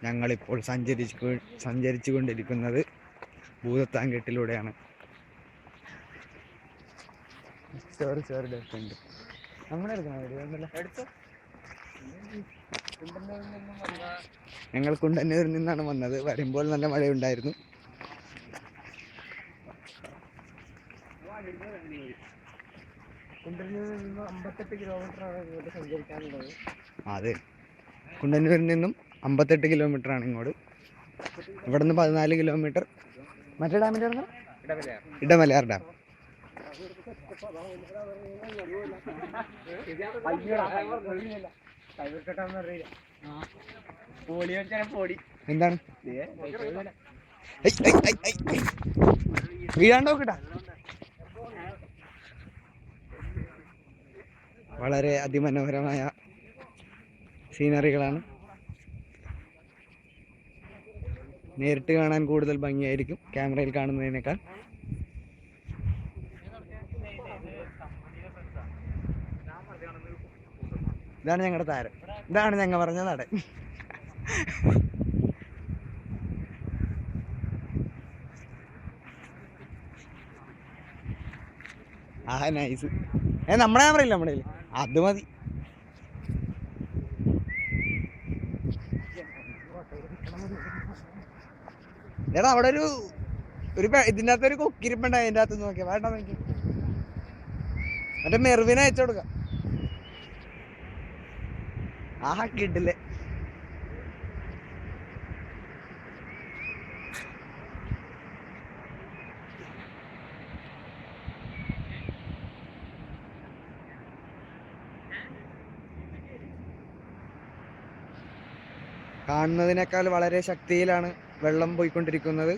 ഞങ്ങളിപ്പോൾ സഞ്ചരിച്ചു കൊണ്ടിരിക്കുന്നത് ഭൂതത്താൻകെട്ടിലൂടെയാണ്. ഞങ്ങൾ കുണ്ടന്നൂരിൽ നിന്നാണ് വന്നത്. വരുമ്പോൾ നല്ല മഴയുണ്ടായിരുന്നു. അതെ, കുണ്ടന്നൂരിൽ നിന്നും 58 കിലോമീറ്ററാണ് ഇങ്ങോട്ട്. ഇവിടെ നിന്ന് 14 കിലോമീറ്റർ. മറ്റേ ഡാമിൻ്റെ ഇടമലയാർ ഡാം. എന്താണ് വീഴാണ്ടോക്കിട്ടാ. വളരെ അതിമനോഹരമായ സീനറികളാണ്. നേരിട്ട് കാണാൻ കൂടുതൽ ഭംഗിയായിരിക്കും ക്യാമറയിൽ കാണുന്നതിനേക്കാൾ. ഇതാണ് ഞങ്ങളുടെ താരം. ഇതാണ് ഞങ്ങൾ പറഞ്ഞ നടൻ. നൈസ്. നമ്മുടെ ക്യാമറ ഇല്ല നമ്മുടെ അത് മതി. എടാ അവിടെ ഒരു ഇതിൻ്റെ അകത്തൊരു കൊക്കിരിപ്പുണ്ടായി. അതിൻ്റെ അകത്ത് നോക്കിയാ വേണ്ട, നോക്കി മറ്റേ മെർവിനെ അയച്ചു കൊടുക്കാം. കിട്ടില്ലേ. കാണുന്നതിനേക്കാൾ വളരെ ശക്തിയിലാണ് വെള്ളം പോയിക്കൊണ്ടിരിക്കുന്നത്.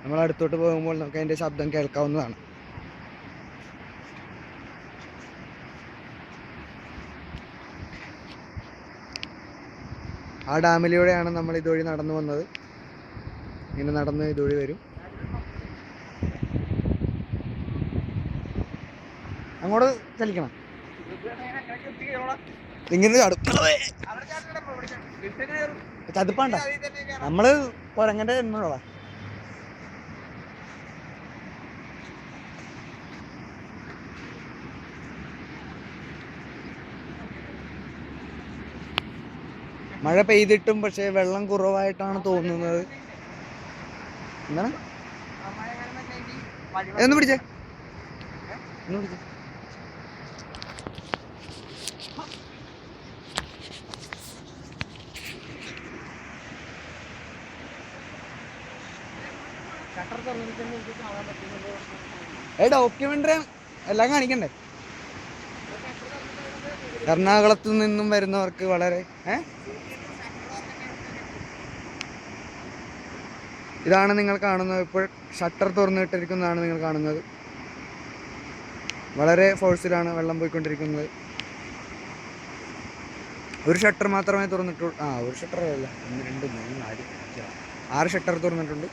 നമ്മൾ അടുത്തോട്ട് പോകുമ്പോൾ നമുക്ക് അതിൻ്റെ ശബ്ദം കേൾക്കാവുന്നതാണ്. ആ ഡാമിലൂടെയാണ് നമ്മൾ ഇതുവഴി നടന്നു വന്നത്. ഇങ്ങനെ നടന്ന് ഇതുവഴി വരും. അങ്ങോട്ട് ചലിക്കണം. ഇങ്ങനെ ചതുപ്പാണ്ട. നമ്മള് കുരങ്ങന്റെ ജന്മമുള്ള. മഴ പെയ്തിട്ടും പക്ഷെ വെള്ളം കുറവായിട്ടാണ് തോന്നുന്നത്. എന്താണ് ഒന്ന് പിടിച്ചേ, ഒന്ന് പിടിച്ചേ. ഡോക്യുമെന്ററി എല്ലാം കാണിക്കണ്ടേ? എറണാകുളത്ത് നിന്നും വരുന്നവർക്ക് വളരെ ഇതാണ് നിങ്ങൾ കാണുന്നത്. ഇപ്പോൾ ഷട്ടർ തുറന്നിട്ടിരിക്കുന്നതാണ് നിങ്ങൾ കാണുന്നത്. വളരെ ഫോഴ്സിലാണ് വെള്ളം പോയിക്കൊണ്ടിരിക്കുന്നത്. ഒരു ഷട്ടർ മാത്രമേ തുറന്നിട്ടുള്ളൂ. ഒരു ഷട്ടർ അല്ല, 1 2 3 4 6 ഷട്ടർ തുറന്നിട്ടുണ്ട്.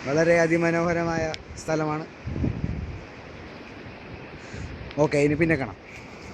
വളരെ അതിമനോഹരമായ സ്ഥലമാണ്. ഓക്കെ, ഇനി പിന്നെ കാണാം.